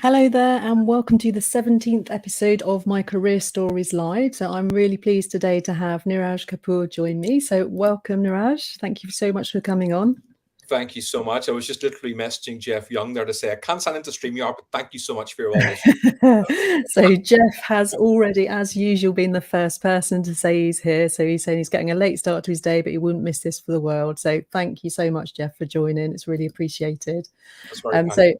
Hello there, and welcome to the 17th episode of my Career Stories Live. So, I'm really pleased today to have Niraj Kapur join me. So, welcome, Niraj. Thank you so much for coming on. Thank you so much. I was just literally messaging Jeff Young there to say I can't sign into StreamYard, but thank you so much for all this. So, Jeff has already, as usual, been the first person to say he's here. So, he's saying he's getting a late start to his day, but he wouldn't miss this for the world. So, thank you so much, Jeff, for joining. It's really appreciated. That's very kind. So,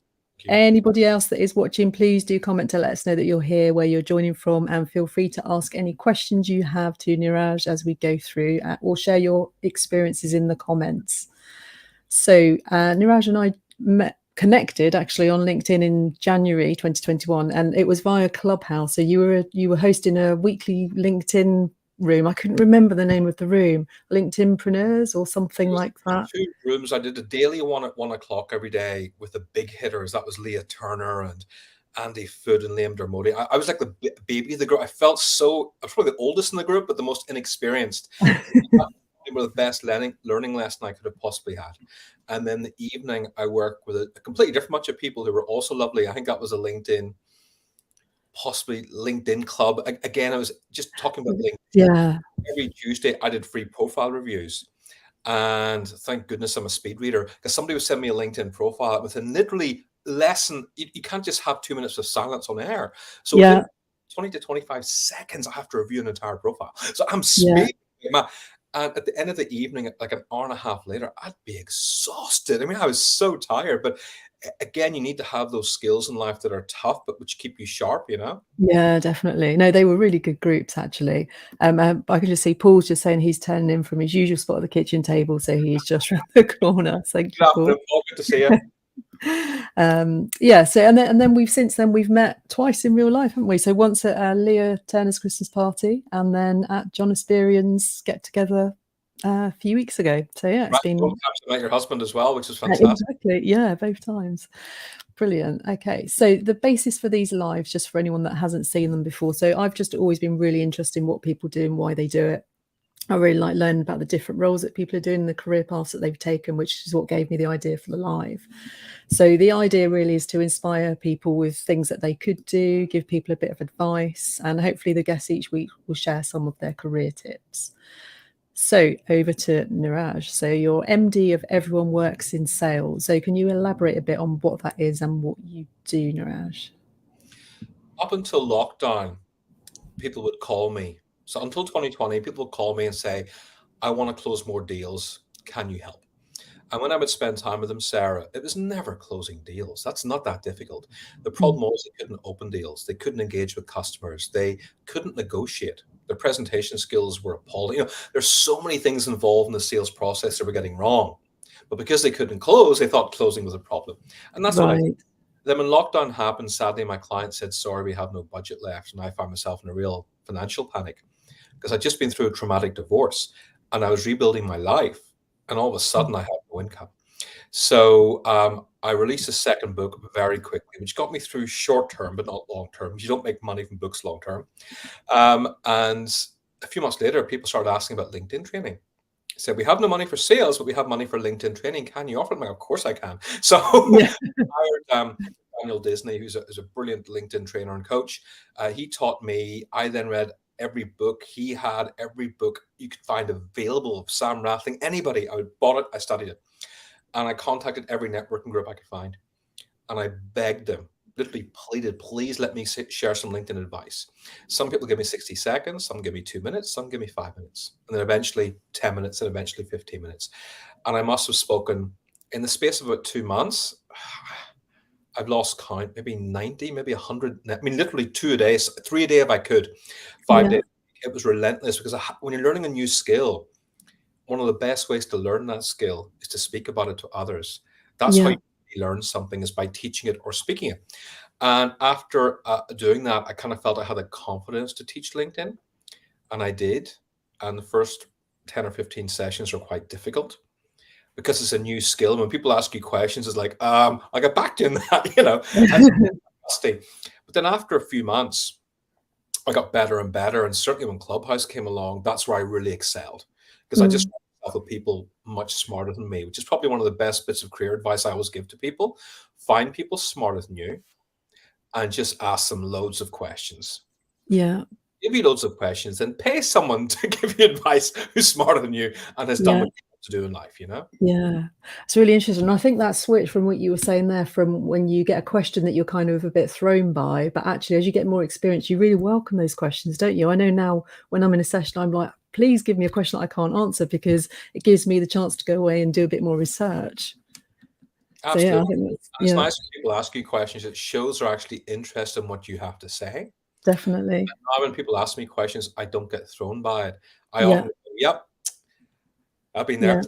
Thank you. anybody else that is watching, please do comment to let us know that you're here, where you're joining from, and feel free to ask any questions you have to Niraj as we go through, or share your experiences in the comments. So Niraj and I connected actually on LinkedIn in January 2021, and it was via Clubhouse. So you were hosting a weekly LinkedIn room. I couldn't remember the name of the room, LinkedInpreneurs or something like that. Two rooms. I did a daily one at 1 o'clock every day with the big hitters. That was Leah Turner and Andy Food and Liam Dermody. I was like the baby of the group. I was probably the oldest in the group, but the most inexperienced. They were the best learning lesson I could have possibly had. And then the evening, I worked with a completely different bunch of people who were also lovely. I think that was possibly LinkedIn club. Again, I was just talking about LinkedIn. Yeah. Every Tuesday, I did free profile reviews. And thank goodness I'm a speed reader, because somebody would send me a LinkedIn profile within literally lesson. You can't just have 2 minutes of silence on air. So within 20 to 25 seconds, I have to review an entire profile. So I'm speaking. And at the end of the evening, like an hour and a half later, I'd be exhausted. I mean, I was so tired. But again, you need to have those skills in life that are tough, but which keep you sharp, you know? Yeah, definitely. No, they were really good groups, actually. I can just see Paul's just saying he's turning in from his usual spot at the kitchen table, so he's just around the corner. Thank you, Paul. Good to see you. Yeah, so and then we've met twice in real life, haven't we? So once at Leah Turner's Christmas party, and then at John Esperian's get together a few weeks ago. So yeah, it's been both times I met your husband as well, which is fantastic. Exactly, yeah, both times. Brilliant. Okay, so the basis for these lives, just for anyone that hasn't seen them before, so I've just always been really interested in what people do and why they do it. I really like learning about the different roles that people are doing, the career paths that they've taken, which is what gave me the idea for the live. So the idea really is to inspire people with things that they could do, give people a bit of advice, and hopefully the guests each week will share some of their career tips. So over to Niraj. So you're MD of Everyone Works in Sales. So can you elaborate a bit on what that is and what you do, Niraj? Up until lockdown, people would call me. So until 2020, people would call me and say, I want to close more deals. Can you help? And when I would spend time with them, Sarah, it was never closing deals. That's not that difficult. The problem was they couldn't open deals. They couldn't engage with customers. They couldn't negotiate. Their presentation skills were appalling. You know, there's so many things involved in the sales process that were getting wrong. But because they couldn't close, they thought closing was a problem. And that's what I did. Then when lockdown happened, sadly, my client said, sorry, we have no budget left. And I found myself in a real financial panic because I'd just been through a traumatic divorce and I was rebuilding my life. And all of a sudden, I had no income. So I released a second book very quickly, which got me through short term, but not long term. You don't make money from books long term. And a few months later, people started asking about LinkedIn training. I said, we have no money for sales, but we have money for LinkedIn training. Can you offer it? I'm like, of course I can. So I hired Daniel Disney, who's a brilliant LinkedIn trainer and coach. He taught me. I then read every book he had, every book you could find available of Sam Rathling, anybody. I bought it, I studied it. And I contacted every networking group I could find. And I begged them, literally pleaded, please let me share some LinkedIn advice. Some people give me 60 seconds, some give me 2 minutes, some give me 5 minutes, and then eventually 10 minutes, and eventually 15 minutes. And I must have spoken in the space of about 2 months. I've lost count, maybe 90, maybe 100. I mean, literally 2 a day, 3 a day if I could, 5 days. It was relentless because when you're learning a new skill, one of the best ways to learn that skill is to speak about it to others. That's how you learn something, is by teaching it or speaking it. And after doing that, I kind of felt I had the confidence to teach LinkedIn, and I did. And the first 10 or 15 sessions are quite difficult because it's a new skill. When people ask you questions, it's like, I get back doing that, you know. But then after a few months, I got better and better. And certainly when Clubhouse came along, that's where I really excelled, because I just with people much smarter than me, which is probably one of the best bits of career advice I always give to people. Find people smarter than you, and just ask them loads of questions. Yeah. Give you loads of questions, and pay someone to give you advice who's smarter than you and has done Yeah. what you want to do in life, you know? Yeah, it's really interesting. And I think that switch from what you were saying there, from when you get a question that you're kind of a bit thrown by, but actually as you get more experience, you really welcome those questions, don't you? I know now when I'm in a session, I'm like, please give me a question that I can't answer, because it gives me the chance to go away and do a bit more research. So yeah, I Absolutely. think that's, And it's yeah, nice when people ask you questions. It shows they're actually interested in what you have to say. definitely. Now, when people ask me questions, I don't get thrown by it. I Yeah, often go, yep, I've been yeah.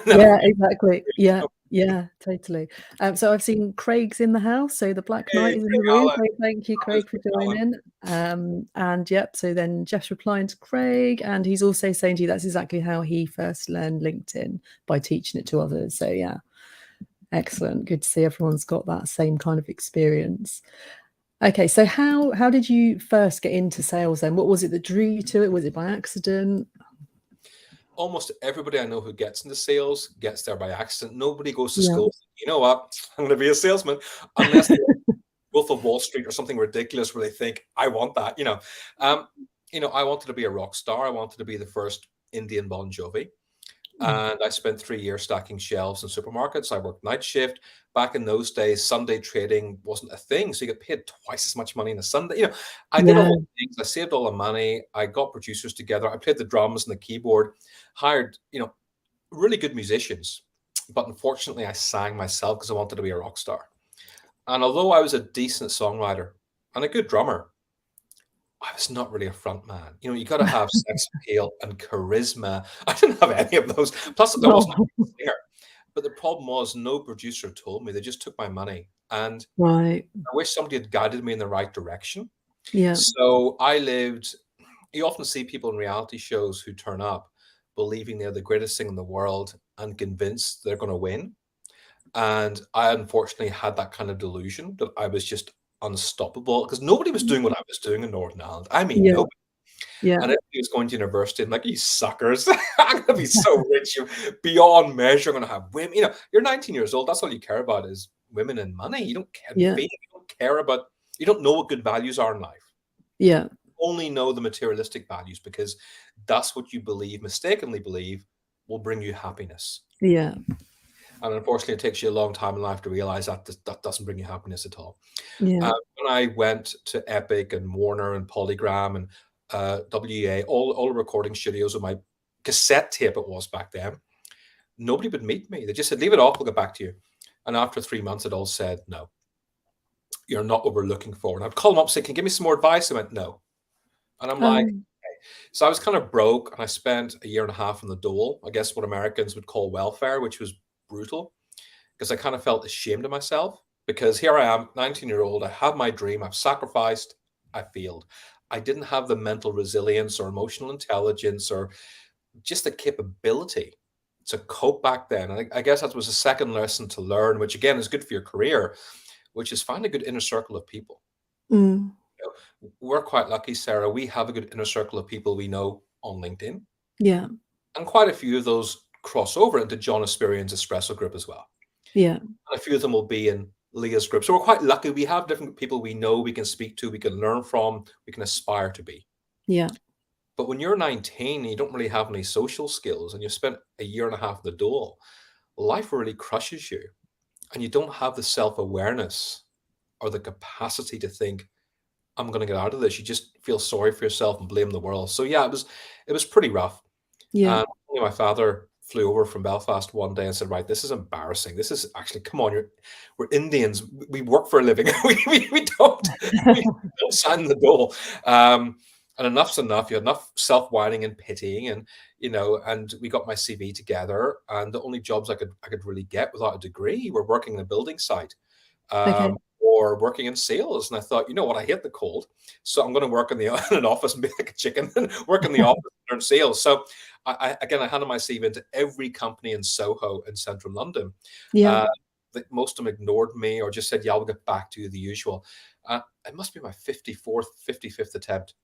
there. Yeah, exactly. Yeah, yeah, totally. So I've seen Craig's in the house, so the Black Hey, Knight is in the Craig room. Allen. So thank you, That is Craig, for Craig Allen. joining. And yep, so then Jeff's replying to Craig, and he's also saying to you that's exactly how he first learned LinkedIn, by teaching it to others. So yeah, excellent. Good to see everyone's got that same kind of experience. Okay, so how did you first get into sales then? What was it that drew you to it? Was it by accident? Almost everybody I know who gets into sales gets there by accident. Nobody goes to Yeah. school, you know what, I'm going to be a salesman, unless they're Wolf of Wall Street or something ridiculous where they think, I want that, you know. I wanted to be a rock star. I wanted to be the first Indian Bon Jovi. And I spent 3 years stacking shelves in supermarkets. I worked night shift. Back in those days, Sunday trading wasn't a thing. So you get paid twice as much money in a Sunday. I did all Yeah. the things. I saved all the money. I got producers together. I played the drums and the keyboard, hired, really good musicians. But unfortunately, I sang myself because I wanted to be a rock star. And although I was a decent songwriter and a good drummer, I was not really a front man. You got to have sex appeal and charisma. I didn't have any of those. Plus, I wasn't Oh, a singer. But the problem was no producer told me. They just took my money. And right. I wish somebody had guided me in the right direction. Yeah. So you often see people in reality shows who turn up believing they're the greatest thing in the world and convinced they're going to win. And I unfortunately had that kind of delusion that I was just unstoppable because nobody was doing what I was doing in Northern Ireland. I mean, Yeah. nobody. Yeah. And everybody was going to university. I'm like, you suckers. I'm going to be so rich beyond measure. I'm going to have women. You're 19 years old. That's all you care about is women and money. You don't care Yeah. fame. You don't care about, you don't know what good values are in life. Yeah. You only know the materialistic values because that's what you mistakenly believe will bring you happiness. Yeah. And unfortunately, it takes you a long time in life to realize that doesn't bring you happiness at all. Yeah. When I went to Epic and Warner and Polygram and WA, all the recording studios with my cassette tape it was back then, nobody would meet me. They just said, leave it off, we'll get back to you. And after 3 months, it all said, no, you're not what we're looking for. And I'd call them up and say, can you give me some more advice? They went, no. And I'm like, so I was kind of broke and I spent a year and a half on the dole, I guess what Americans would call welfare, which was brutal because I kind of felt ashamed of myself because here I am, 19-year-old, I have my dream, I've sacrificed, I failed. I didn't have the mental resilience or emotional intelligence or just the capability to cope back then. And I guess that was a second lesson to learn, which again is good for your career, which is find a good inner circle of people. Mm. We're quite lucky, Sarah. We have a good inner circle of people we know on LinkedIn. Yeah. And quite a few of those cross over into John Esperian's espresso group as well. Yeah. And a few of them will be in Leah's group. So we're quite lucky. We have different people we know, we can speak to, we can learn from, we can aspire to be. Yeah. But when you're 19 and you don't really have any social skills and you've spent a year and a half in the dole, life really crushes you. And you don't have the self-awareness or the capacity to think, I'm going to get out of this. You just feel sorry for yourself and blame the world. So yeah, it was pretty rough. Yeah. And my father flew over from Belfast one day and said, right, this is embarrassing. This is actually, come on, we're Indians. We work for a living. we don't sign the dole. And enough's enough. You had enough self-whining and pitying and, and we got my CV together and the only jobs I could really get without a degree were working in a building site. Okay. Or working in sales. And I thought, you know what, I hate the cold. So I'm going to work in an office and be like a chicken and work in the office and learn sales. So I handed my CV into every company in Soho in central London. Yeah. Most of them ignored me or just said, yeah, I'll get back to you the usual. It must be my 55th attempt.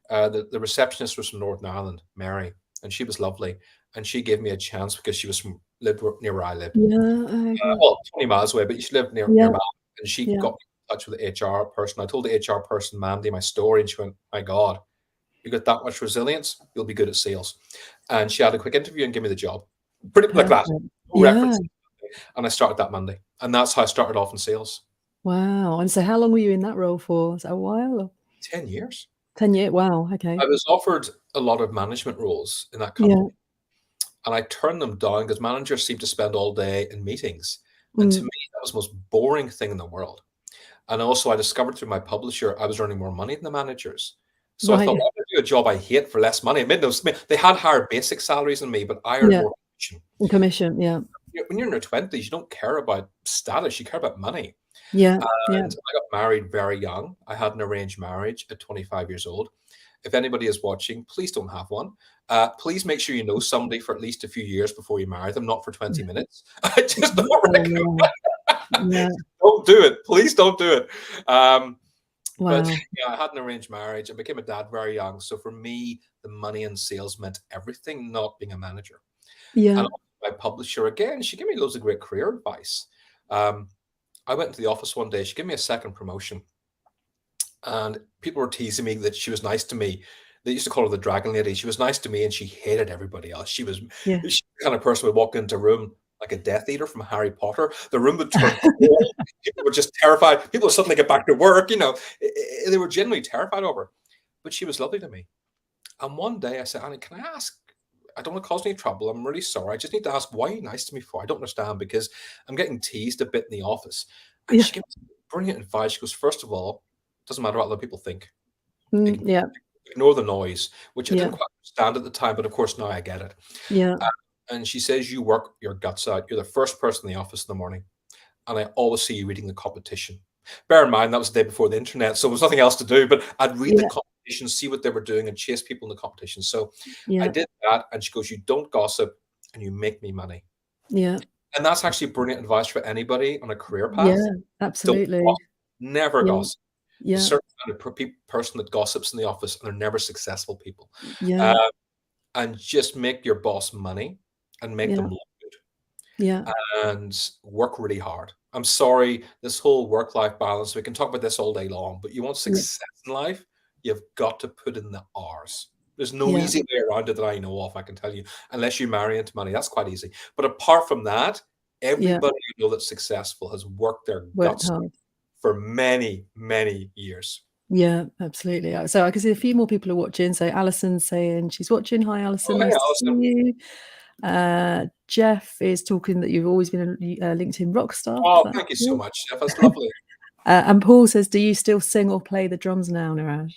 The receptionist was from Northern Ireland, Mary, and she was lovely. And she gave me a chance because she lived near where I lived. Yeah. Okay. Well, 20 miles away, but she lived Yeah. nearby. And she Yeah. got me touch with the HR person. I told the HR person, Mandy, my story, and she went, "My God, you got that much resilience, you'll be good at sales." And she had a quick interview and gave me the job. Pretty like that. Perfect. No Yeah. references. And I started that Monday. And that's how I started off in sales. Wow. And so how long were you in that role for? Is that a while or 10 years. 10 years? Wow. Okay. I was offered a lot of management roles in that Yeah. company, and I turned them down because managers seem to spend all day in meetings. And to Mm. me, that was the most boring thing in the world. And also, I discovered through my publisher I was earning more money than the managers. So I Right. thought, well, I'm going to do a job I hate for less money. It made no sense. They had higher basic salaries than me, but I earned Yeah. more commission. And commission. Yeah. When you're in your 20s, you don't care about status, you care about money. Yeah. Yeah. And I got married very young. I had an arranged marriage at 25 years old. If anybody is watching, please don't have one. Please make sure you know somebody for at least a few years before you marry them, not for 20 minutes. I just don't Oh, recommend. no. Yeah. Don't do it. Please don't do it. But Wow. yeah, I had an arranged marriage. I became a dad very young. So for me, the money and sales meant everything, not being a manager. Yeah. And my publisher, again, she gave me loads of great career advice. I went into the office one day. She gave me a second promotion. And people were teasing me that she was nice to me. They used to call her the dragon lady. She was nice to me and she hated everybody else. She was Yeah. the kind of person would walk into a room like a Death Eater from Harry Potter. The room would turn cold. People were just terrified. People would suddenly get back to work. They were genuinely terrified of her. But she was lovely to me. And one day I said, Annie, can I ask? I don't want to cause any trouble. I'm really sorry. I just need to ask, why are you nice to me for? I don't understand because I'm getting teased a bit in the office. And Yeah. she gave me brilliant advice. She goes, first of all, it doesn't matter what other people think. Yeah. Ignore the noise, which I Yeah. didn't quite understand at the time, but of course now I get it. Yeah. And she says, you work your guts out. You're the first person in the office in the morning. And I always see you reading the competition. Bear in mind, that was the day before the internet, so there was nothing else to do, but I'd read the Yeah. competition, see what they were doing, and chase people in the competition. So I Yeah. did that. And she goes, you don't gossip and you make me money. Yeah. And that's actually brilliant advice for anybody on a career path. Yeah. Don't Absolutely. gossip. Never Yeah. gossip. A Yeah. certain kind of person that gossips in the office, and they're never successful people. Yeah. Uh, and just make your boss money and make them Yeah. look good Yeah. and work really hard. I'm sorry, this whole work-life balance, we can talk about this all day long, but you want Yeah. success in life, you've got to put in the hours. There's no Yeah. easy way around it that I know of, I can tell you, unless you marry into money. That's quite easy. But apart from that, Yeah. everybody you know that's successful has worked their Worked guts hard. for many, many years. Yeah, absolutely. So I can see a few more people are watching. So Alison's saying she's watching. Hi, Alison. Oh, hey, Nice to see Alison. you. Jeff is talking that you've always been a LinkedIn rock star. Oh, That's thank you so cool. much, Jeff. That's lovely. And Paul says, do you still sing or play the drums now, Niraj?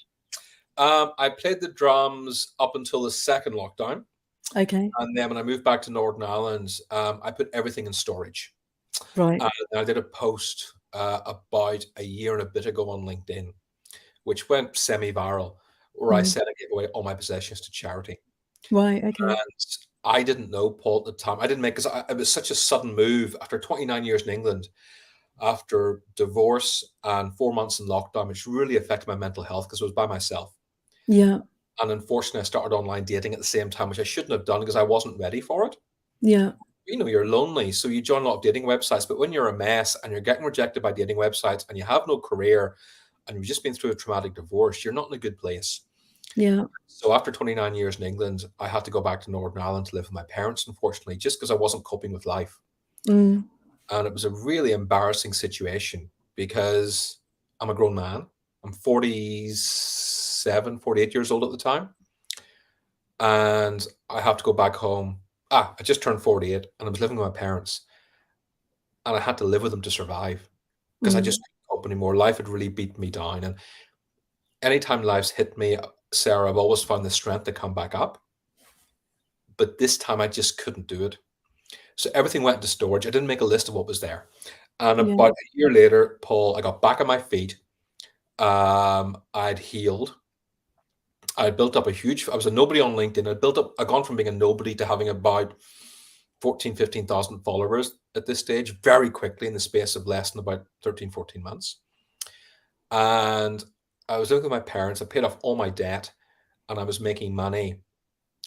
I played the drums up until the second lockdown. Okay. And then when I moved back to Northern Ireland, I put everything in storage. Right. And I did a post about a year and a bit ago on LinkedIn, which went semi-viral, where I said I gave away all my possessions to charity. Right. Okay. And I didn't know, Paul, at the time. I didn't make, because it was such a sudden move after 29 years in England, after divorce and 4 months in lockdown, which really affected my mental health because I was by myself. Yeah. And unfortunately, I started online dating at the same time, which I shouldn't have done because I wasn't ready for it. Yeah. You're lonely, so you join a lot of dating websites. But when you're a mess and you're getting rejected by dating websites and you have no career and you've just been through a traumatic divorce, you're not in a good place. Yeah. So after 29 years in England, I had to go back to Northern Ireland to live with my parents, unfortunately, just because I wasn't coping with life. Mm. And it was a really embarrassing situation because I'm a grown man. I'm 47, 48 years old at the time. And I have to go back home. I just turned 48 and I was living with my parents. And I had to live with them to survive because I just couldn't cope anymore. Life had really beaten me down. And anytime life's hit me, Sarah, I've always found the strength to come back up. But this time I just couldn't do it. So everything went into storage. I didn't make a list of what was there. And Yeah. about a year later, Paul, I got back on my feet. I'd healed. I built up I was a nobody on LinkedIn. I'd gone from being a nobody to having about 14, 15,000 followers at this stage very quickly in the space of less than about 13, 14 months. And I was living with my parents. I paid off all my debt and I was making money.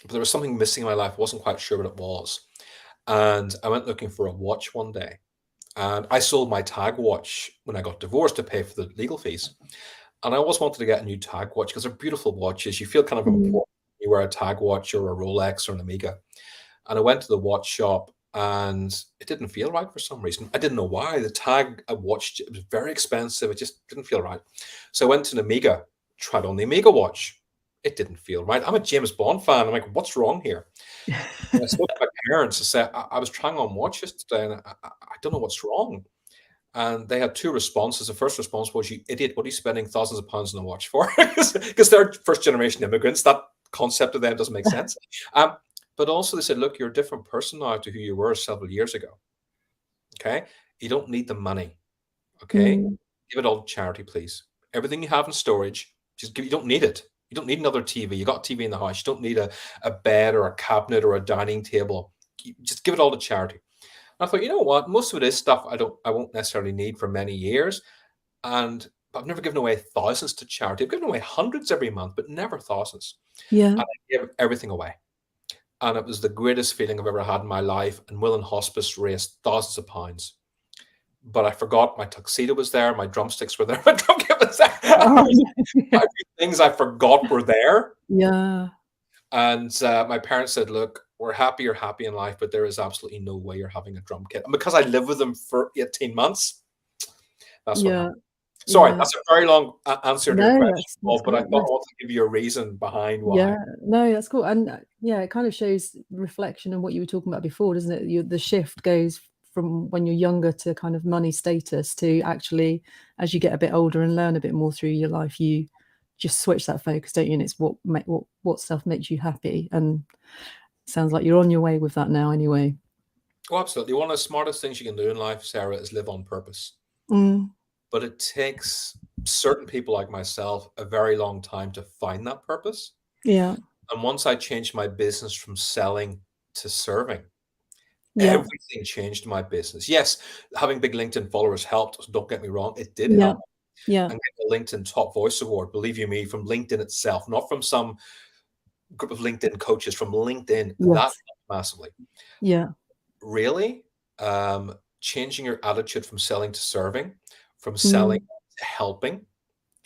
But there was something missing in my life. I wasn't quite sure what it was. And I went looking for a watch one day. And I sold my tag watch when I got divorced to pay for the legal fees. And I always wanted to get a new tag watch because they're beautiful watches. You feel kind of Mm. important when you wear a tag watch or a Rolex or an Omega. And I went to the watch shop and it didn't feel right for some reason. I didn't know why. The tag I watched, it was very expensive. It just didn't feel right. So I went to an Omega, tried on the Omega watch. It didn't feel right. I'm a James Bond fan. I'm like, what's wrong here? And I spoke to my parents and said, I was trying on watches today and I don't know what's wrong. And they had two responses. The first response was, "You idiot, what are you spending thousands of pounds on a watch for?" Because they're first generation immigrants. That concept of them doesn't make sense. Um, but also they said, "Look, you're a different person now to who you were several years ago. Okay? You don't need the money. Okay? Mm. Give it all to charity, please. Everything you have in storage, just give. You don't need it. You don't need another TV. You got a TV in the house. You don't need a bed or a cabinet or a dining table. Just give it all to charity." I thought, you know what? Most of it is stuff I won't necessarily need for many years. And but I've never given away thousands to charity. I've given away hundreds every month, but never thousands. Yeah. And I gave everything away. And it was the greatest feeling I've ever had in my life. And Will and Hospice raised thousands of pounds. But I forgot my tuxedo was there, my drumsticks were there, my drum kit was there. Oh, There's yeah. quite a few things I forgot were there. Yeah. And my parents said, "Look, we're happy you're happy in life, but there is absolutely no way you're having a drum kit." And because I lived with them for 18 months, that's what Yeah. happened. Sorry, Yeah. that's a very long answer to your No, question, that's Paul, but I great. thought I wanted to give you a reason behind why. Yeah, no, that's cool. And yeah, it kind of shows reflection on what you were talking about before, doesn't it? The shift goes from when you're younger to kind of money status to actually, as you get a bit older and learn a bit more through your life, you just switch that focus, don't you? And it's what stuff makes you happy. And it sounds like you're on your way with that now, anyway. Oh, absolutely. One of the smartest things you can do in life, Sarah, is live on purpose. Mm, But it takes certain people like myself a very long time to find that purpose. yeah, And once I changed my business from selling to serving, yeah, everything changed my business. Yes, having big LinkedIn followers helped. Don't get me wrong, it did yeah, help. yeah, And get the LinkedIn Top Voice Award, believe you me, from LinkedIn itself, not from some group of LinkedIn coaches, from LinkedIn, that yes, helped massively. yeah, Really, changing your attitude from selling to serving, from selling mm, to helping,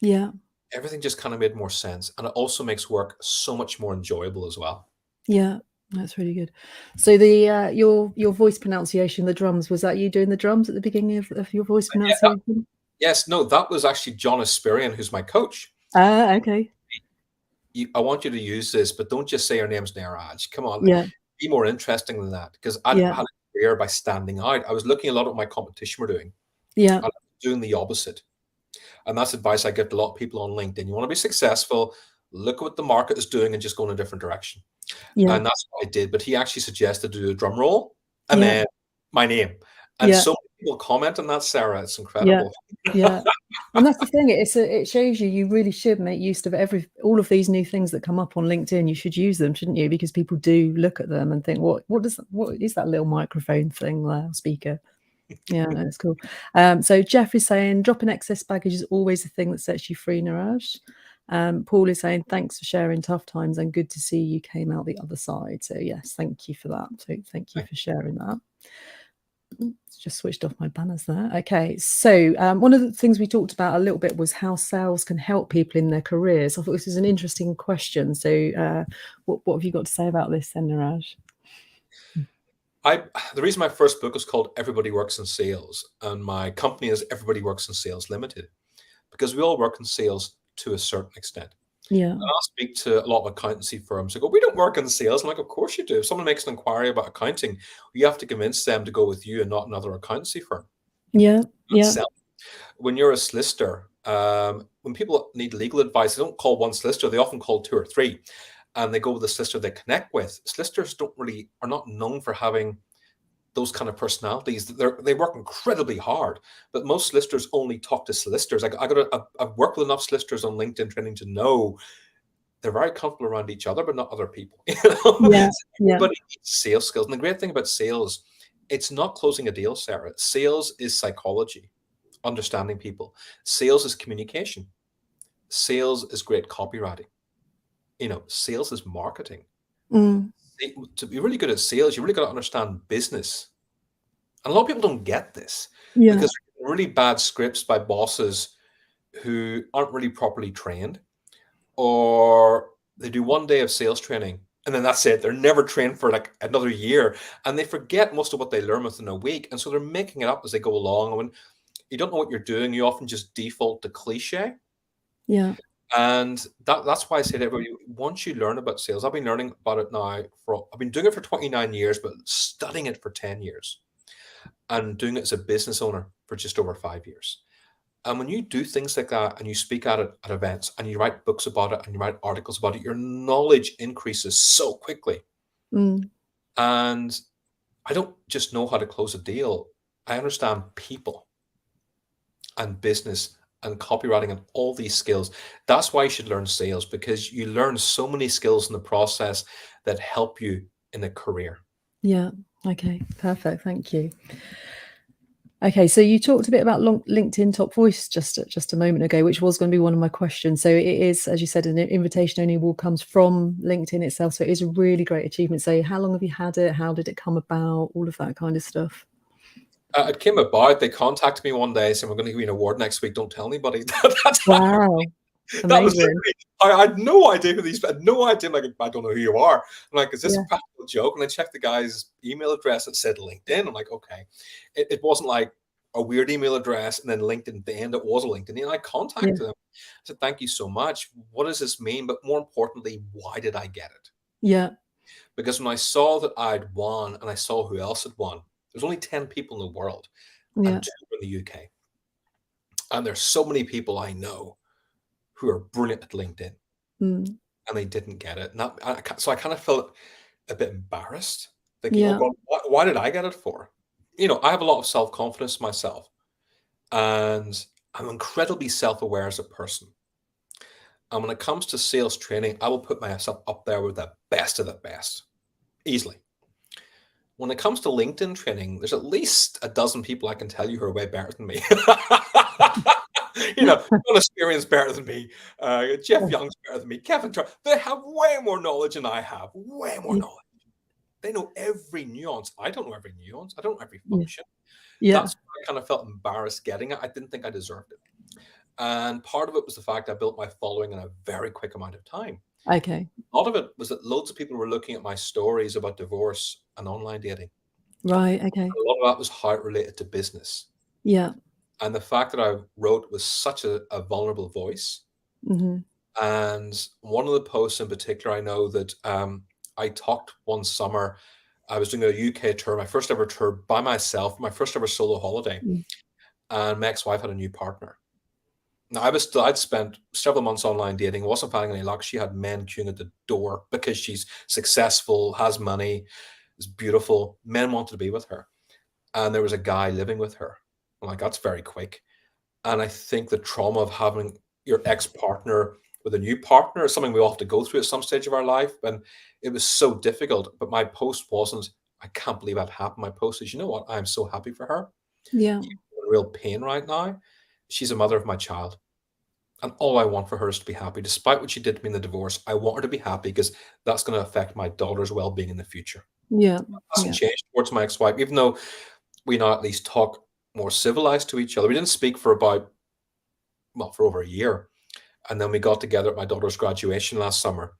yeah. everything just kind of made more sense. And it also makes work so much more enjoyable as well. Yeah, that's really good. So the your voice pronunciation, the drums, was that you doing the drums at the beginning of your voice Yeah, pronunciation? yes, no, that was actually John Asperian, who's my coach. Ah, okay. I want you to use this, but don't just say your name's Niraj. Come on, Yeah, be more interesting than that. Because I yeah, had a career by standing out. I was looking a lot at what my competition were doing, yeah, and I was doing the opposite. And that's advice I give to a lot of people on LinkedIn. You want to be successful, look at what the market is doing and just go in a different direction. yeah, And that's what I did. But he actually suggested to do a drum roll and yeah, then my name. And yeah, so many people comment on that, Sarah. It's yeah, incredible. yeah. And that's the thing. It shows you really should make use of all of these new things that come up on LinkedIn. You should use them, shouldn't you? Because people do look at them and think, what is that little microphone thing there, speaker? Yeah, that's cool. So Jeff is saying dropping excess baggage is always the thing that sets you free, Niraj. Paul is saying thanks for sharing tough times and good to see you came out the other side. So yes, thank you for that. So thank you for sharing that. It's just switched off my banners there. Okay, so one of the things we talked about a little bit was how sales can help people in their careers. I thought this was an interesting question. So what have you got to say about this then, Niraj? The reason my first book is called Everybody Works in Sales and my company is Everybody Works in Sales Limited, because we all work in sales to a certain extent. Yeah, And I'll speak to a lot of accountancy firms who go, "We don't work in sales." I'm like, "Of course you do. If someone makes an inquiry about accounting, you have to convince them to go with you and not another accountancy firm. yeah, That's yeah, sales. When you're a solicitor, when people need legal advice, they don't call one solicitor, they often call two or three. And they go with the solicitor they connect with. Solicitors are not known for having those kind of personalities. They work incredibly hard, but most solicitors only talk to solicitors. I've worked with enough solicitors on LinkedIn training to know they're very comfortable around each other, but not other people. yeah, yeah. Everybody needs sales skills. And the great thing about sales, it's not closing a deal, Sarah. Sales is psychology, understanding people. Sales is communication. Sales is great copywriting. Sales is marketing. Mm, To be really good at sales, you really got to understand business And a lot of people don't get this Yeah. because really bad scripts by bosses who aren't really properly trained, or they do one day of sales training and then that's it. They're never trained for like another year, and they forget most of what they learn within a week. And so they're making it up as they go along. And when you don't know what you're doing, you often just default to cliche. Yeah. And that's why I say to everybody, once you learn about sales, I've been learning about it now I've been doing it for 29 years, but studying it for 10 years and doing it as a business owner for just over 5 years. And when you do things like that and you speak at it at events and you write books about it and you write articles about it, your knowledge increases so quickly. Mm. And I don't just know how to close a deal. I understand people and business and copywriting and all these skills. That's why you should learn sales, because you learn so many skills in the process that help you in a career. Yeah. Okay. Perfect. Thank you. Okay, so you talked a bit about LinkedIn Top Voice just a moment ago, which was going to be one of my questions. So it is, as you said, an invitation only award comes from LinkedIn itself. So it is a really great achievement. So how long have you had it? How did it come about? All of that kind of stuff. It came about. They contacted me one day saying, "We're going to give you an award next week. Don't tell anybody." Wow, That was amazing. literally. I had no idea who these. I had no idea. Like, I don't know who you are. I'm like, is this Yeah, a practical joke? And I checked the guy's email address. It said LinkedIn. I'm like, okay. It wasn't like a weird email address and then LinkedIn at the end. It was a LinkedIn. And I yeah, contacted them. I said, "Thank you so much. What does this mean? But more importantly, why did I get it?" yeah, Because when I saw that I'd won and I saw who else had won, there's only 10 people in the world yeah. and two in the UK. And there's so many people I know who are brilliant at LinkedIn Mm, and they didn't get it. So I kind of felt a bit embarrassed, thinking, "Oh yeah, God, why did I get it for?" I have a lot of self confidence myself, and I'm incredibly self aware as a person. And when it comes to sales training, I will put myself up there with the best of the best, easily. When it comes to LinkedIn training, there's at least a dozen people I can tell you who are way better than me. One experience better than me. Jeff Young's better than me. Kevin Turner. They have way more knowledge than I have. Way more yeah, knowledge. They know every nuance. I don't know every nuance. I don't know every yeah, function. yeah, That's why I kind of felt embarrassed getting it. I didn't think I deserved it. And part of it was the fact I built my following in a very quick amount of time. okay, A lot of it was that loads of people were looking at my stories about divorce and online dating. right, okay, A lot of that was how it related to business. yeah, And the fact that I wrote with such a vulnerable voice. hmm, And one of the posts in particular, I know that I talked one summer. I was doing a UK tour, my first ever tour by myself, my first ever solo holiday. mm, And my ex-wife had a new partner. Now I'd spent several months online dating, wasn't finding any luck. She had men queuing at the door because she's successful, has money, is beautiful. Men wanted to be with her. And there was a guy living with her. I'm like, that's very quick. And I think the trauma of having your ex-partner with a new partner is something we all have to go through at some stage of our life. And it was so difficult. But my post wasn't, I can't believe that happened. My post is, you know what? I'm so happy for her. yeah, She's in real pain right now. She's a mother of my child. And all I want for her is to be happy. Despite what she did to me in the divorce, I want her to be happy because that's going to affect my daughter's well-being in the future. yeah, That hasn't yeah, changed towards my ex-wife, even though we now at least talk more civilized to each other. We didn't speak for for over a year. And then we got together at my daughter's graduation last summer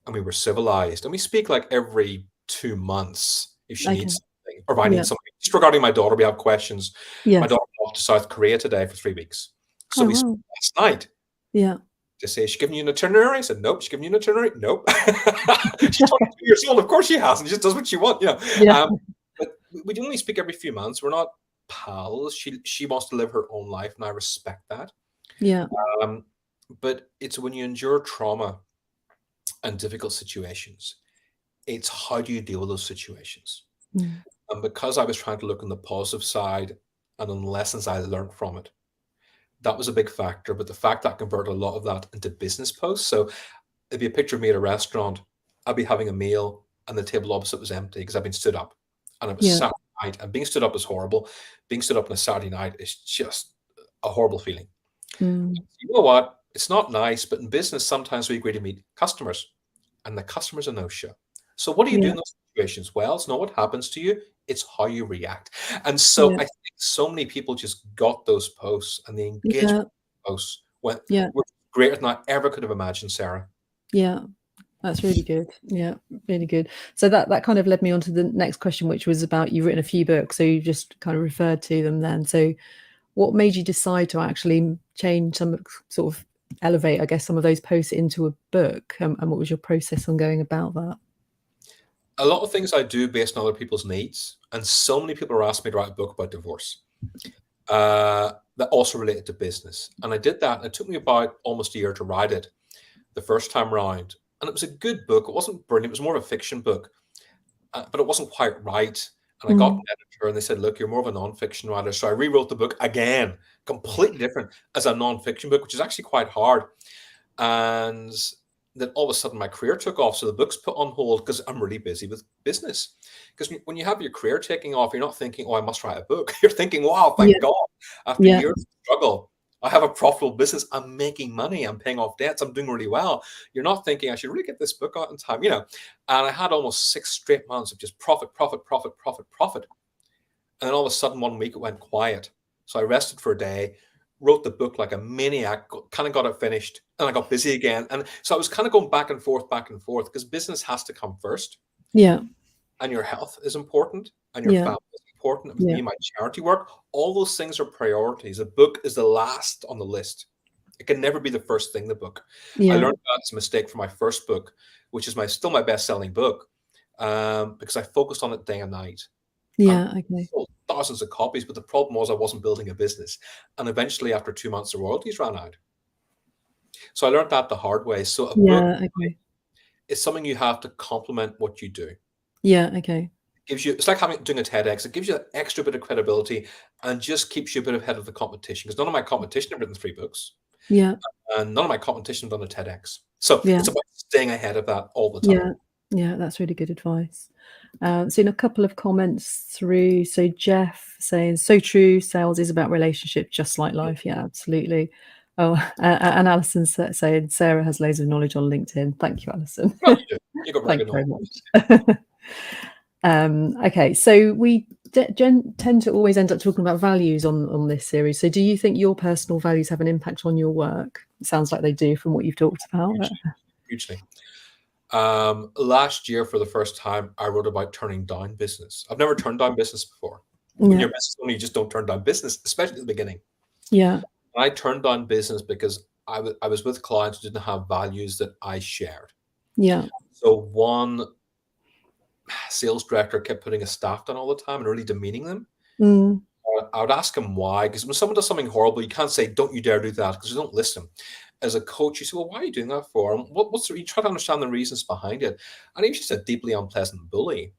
and we were civilized. And we speak like every 2 months if she okay, needs something or if I yeah, need something. Just regarding my daughter, we have questions. My yes. daughter went off to South Korea today for 3 weeks. So Oh, we spoke wow. last night Yeah, to say, "She's giving you an itinerary?" I said, "Nope." "She's giving you an itinerary?" "Nope." She's 22 years old. Of course she hasn't. She just does what she wants. yeah, But we do only speak every few months. We're not pals. She wants to live her own life, and I respect that. yeah, Um, but it's when you endure trauma and difficult situations, it's how do you deal with those situations? mm, And because I was trying to look on the positive side and on the lessons I learned from it, that was a big factor. But the fact that I converted a lot of that into business posts. So it'd be a picture of me at a restaurant. I'd be having a meal, and the table opposite was empty because I've been stood up, and it was yeah, Saturday night. And being stood up is horrible. Being stood up on a Saturday night is just a horrible feeling. mm, You know what? It's not nice, but in business, sometimes we agree to meet customers, and the customer's a no-show. So what do you do yeah, in those situations well. It's not what happens to you, it's how you react. And so Yeah. I think so many people just got those posts, and the engagement Yeah. posts went Yeah. were greater than I ever could have imagined, Sarah. Yeah. That's really good. Yeah, really good. So that kind of led me on to the next question, which was about, you've written a few books, so you just kind of referred to them then. So what made you decide to actually change some, sort of elevate, I guess, some of those posts into a book, and what was your process on going about that? A lot of things I do based on other people's needs, and so many people are asking me to write a book about divorce, that also related to business. And I did that, and it took me about almost a year to write it the first time round. And it was a good book. It wasn't brilliant. It was more of a fiction book, but it wasn't quite right. And I got an Mm, editor, and they said, "Look, you're more of a nonfiction writer." So I rewrote the book again, completely different, as a nonfiction book, which is actually quite hard. And then all of a sudden, my career took off. So the book's put on hold because I'm really busy with business. Because when you have your career taking off, you're not thinking, "Oh, I must write a book." You're thinking, "Wow, thank yeah, God, after yeah, years of struggle, I have a profitable business. I'm making money. I'm paying off debts. I'm doing really well." You're not thinking, "I should really get this book out in time," you know. And I had almost 6 straight months of just profit, profit, profit, profit, profit. And then all of a sudden, one week it went quiet. So I rested for a day, wrote the book like a maniac, kind of got it finished, and I got busy again. And so I was kind of going back and forth, because business has to come first, yeah, and your health is important, and your yeah, family is important. And for yeah, me, my charity work, all those things are priorities. A book is the last on the list. It can never be the first thing, the book. I yeah, learned that's a mistake for my first book, which is still my best-selling book, because I focused on it day and night. And yeah. Okay. sold thousands of copies, but the problem was I wasn't building a business. And eventually, after 2 months, the royalties ran out. So I learned that the hard way. So a book Yeah. Okay. is something you have to complement what you do. It Yeah. Okay. gives you, it's like doing a TEDx. It gives you that extra bit of credibility, and just keeps you a bit ahead of the competition. Because none of my competition have written 3 books, Yeah. and none of my competition have done a TEDx. So Yeah. it's about staying ahead of that all the time. Yeah. Yeah. That's really good advice. Seen a couple of comments through. So Jeff saying, "So true. Sales is about relationship, just like life." Yeah, absolutely. Oh, and Alison saying, "Sarah has loads of knowledge on LinkedIn." Thank you, Alison. Well, you do. You got very Thank good you very knowledge. much. Okay, so we tend to always end up talking about values on this series. So do you think your personal values have an impact on your work? It sounds like they do from what you've talked about. Hugely. Hugely. Last year, for the first time, I wrote about turning down business. I've never turned down business before. When Yeah, you're business owner, you just don't turn down business, especially at the beginning. yeah, And I turned down business because I was with clients who didn't have values that I shared. yeah, So one sales director kept putting his staff down all the time and really demeaning them. mm, I would ask him why, because when someone does something horrible, you can't say, "Don't you dare do that," because you don't listen. As a coach, you say, "Well, why are you doing that for?" And you try to understand the reasons behind it. And he was just a deeply unpleasant bully,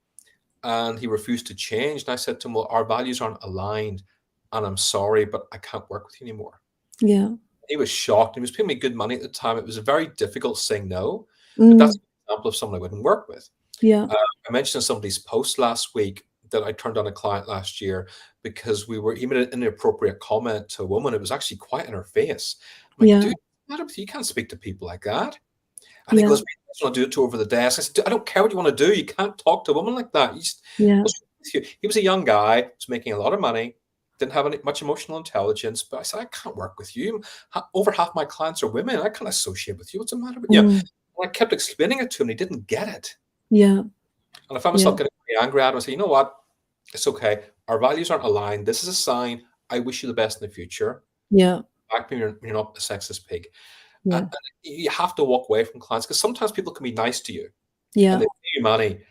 and he refused to change. And I said to him, "Well, our values aren't aligned, and I'm sorry, but I can't work with you anymore." yeah, He was shocked. He was paying me good money at the time. It was a very difficult saying no, but that's mm, an example of someone I wouldn't work with. yeah, I mentioned in somebody's post last week that I turned on a client last year because he made an inappropriate comment to a woman. It was actually quite in her face. I'm like, yeah, "Dude, what's the matter with you? You can't speak to people like that." And he yeah, goes, "I just want to do it to her over the desk." I said, "Dude, I don't care what you want to do. You can't talk to a woman like that. yeah, What's wrong with you?" He was a young guy, was making a lot of money, didn't have much emotional intelligence. But I said, "I can't work with you. Over half my clients are women. I can't associate with you. What's the matter with you?" mm, And I kept explaining it to him. And he didn't get it. yeah, And I found yeah, myself getting really angry at him. I said, "You know what? It's okay. Our values aren't aligned. This is a sign. I wish you the best in the future. yeah, Back me when you're not a sexist pig." yeah, And you have to walk away from clients, because sometimes people can be nice to you and yeah, they pay you money,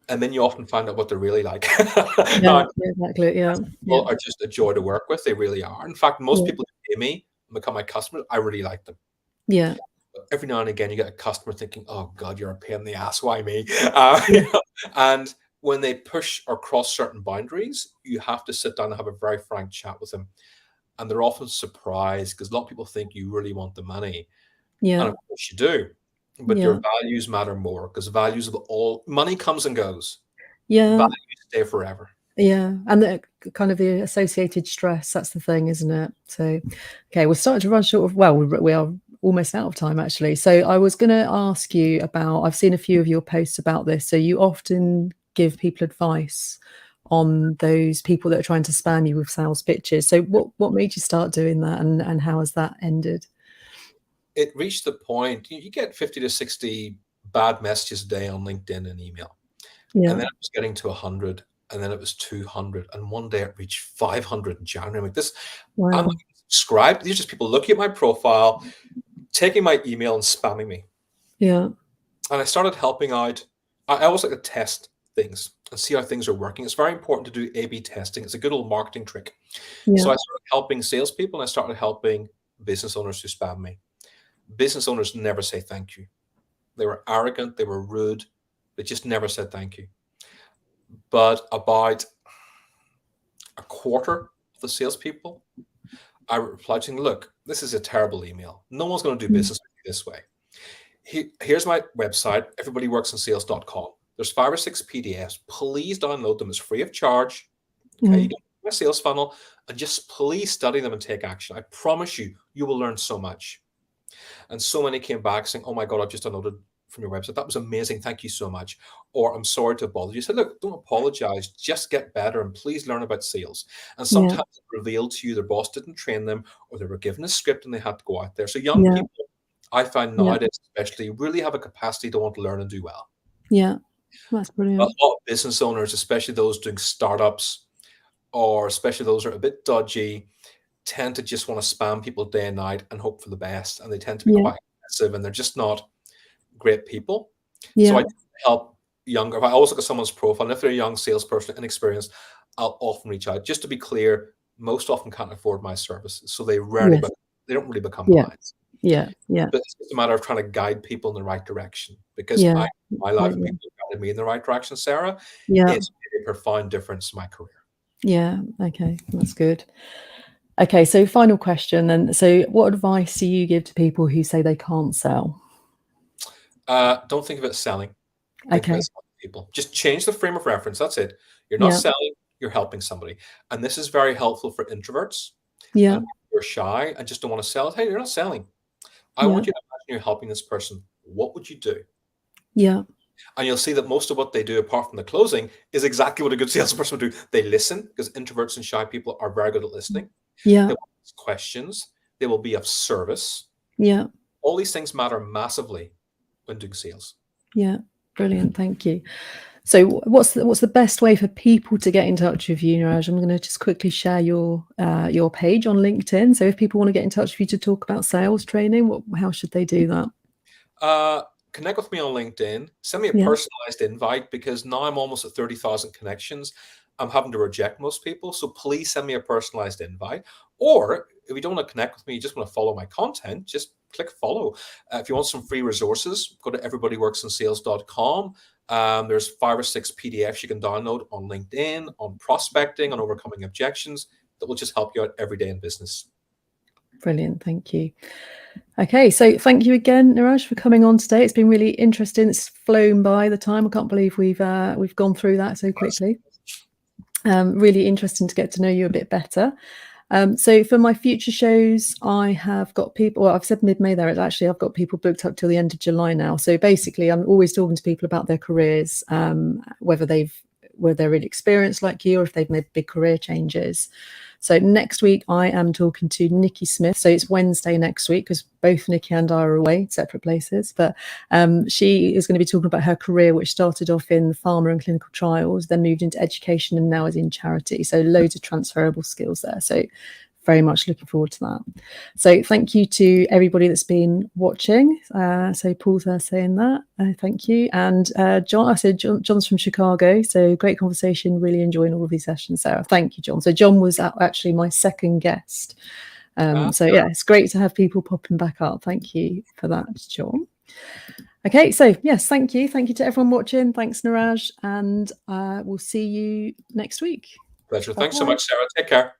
and then you often find out what they're really like. yeah, Now, yeah, exactly. Yeah, yeah, people are just a joy to work with. They really are. In fact, most yeah, people who pay me and become my customers, I really like them. yeah, But every now and again, you get a customer thinking, "Oh God, you're a pain in the ass. Why me?" yeah, And when they push or cross certain boundaries, you have to sit down and have a very frank chat with them. And they're often surprised, because a lot of people think you really want the money. And yeah, of course you do. But your yeah, values matter more, because values of all money comes and goes. yeah. Values stay forever. Yeah, and the kind of the associated stress, that's the thing, isn't it? So, okay, we're starting to run short of, well, we are almost out of time actually. So I was going to ask you about, I've seen a few of your posts about this. So you often give people advice on those people that are trying to spam you with sales pitches. So what made you start doing that, and how has that ended? It reached the point you get 50 to 60 bad messages a day on LinkedIn and email. Yeah. And then it was getting to 100, and then it was 200. And one day it reached 500 in January. I'm like, I'm Wow. not subscribed. These are just people looking at my profile, taking my email and spamming me. Yeah. And I started helping out. I always like to test things and see how things are working. It's very important to do A/B testing. It's a good old marketing trick. Yeah. So I started helping salespeople, and I started helping business owners who spam me. Business owners never say thank you. They were arrogant. They were rude. They just never said thank you. But about a quarter of the salespeople, I replied saying, look, this is a terrible email. No one's going to do business with you this way. Here's my website, everybodyworksinsales.com. There's 5 or 6 PDFs. Please download them. It's free of charge. Okay, you don't need my sales funnel, and just please study them and take action. I promise you, you will learn so much. And so many came back saying, oh my God, I've just downloaded from your website. That was amazing. Thank you so much. Or I'm sorry to bother you. I said, look, don't apologize. Just get better and please learn about sales. And sometimes it revealed to you their boss didn't train them, or they were given a script and they had to go out there. So young people, I find nowadays especially, really have a capacity to want to learn and do well. Yeah, that's brilliant. A lot of business owners, especially those doing startups, or especially those that are a bit dodgy, tend to just want to spam people day and night and hope for the best. And they tend to be quite aggressive, and they're just not great people. So I help younger. If I always look at someone's profile, and if they're a young salesperson, inexperienced, I'll often reach out. Just to be clear, most often can't afford my services, so they rarely, they don't really become clients. But it's just a matter of trying to guide people in the right direction. Because my life, people guided me in the right direction, Sarah. It's made a profound difference in my career. Yeah. Okay, that's good. Okay, so final question then. So what advice do you give to people who say they can't sell? Don't think of it as selling. Think of it as helping people. Just change the frame of reference. That's it. You're not selling, you're helping somebody. And this is very helpful for introverts. Yeah. And you're shy and just don't want to sell. Hey, you're not selling. I want you to imagine you're helping this person. What would you do? Yeah. And you'll see that most of what they do, apart from the closing, is exactly what a good salesperson would do. They listen, because introverts and shy people are very good at listening. Yeah. They will ask questions. They will be of service. Yeah. All these things matter massively when doing sales. Yeah. Brilliant. Thank you. So what's the best way for people to get in touch with you, Niraj? I'm going to just quickly share your page on LinkedIn. So if people want to get in touch with you to talk about sales training, how should they do that? Connect with me on LinkedIn. Send me a personalized invite, because now I'm almost at 30,000 connections. I'm having to reject most people. So please send me a personalized invite. Or if you don't want to connect with me, you just want to follow my content, just click follow. If you want some free resources, go to everybodyworksinsales.com. There's 5 or 6 PDFs you can download on LinkedIn, on prospecting, on overcoming objections, that will just help you out every day in business. Brilliant. Thank you. Okay, so thank you again, Niraj, for coming on today. It's been really interesting. It's flown by the time. I can't believe we've gone through that so quickly. Really interesting to get to know you a bit better. So for my future shows, I have got people, well, I've said mid-May there, actually I've got people booked up till the end of July now. So basically I'm always talking to people about their careers, whether they're really experienced like you, or if they've made big career changes. So next week I am talking to Nikki Smith. So it's Wednesday next week, because both Nikki and I are away, separate places. But she is going to be talking about her career, which started off in pharma and clinical trials, then moved into education, and now is in charity. So loads of transferable skills there. So very much looking forward to that. So thank you to everybody that's been watching. So Paul's there saying that. Thank you. And John, I said John's from Chicago. So great conversation. Really enjoying all of these sessions, Sarah. Thank you, John. So John was actually my second guest. So yeah, it's great to have people popping back up. Thank you for that, John. Okay, so yes, thank you. Thank you to everyone watching. Thanks, Niraj. And we'll see you next week. Pleasure. Thanks so much, Sarah. Take care.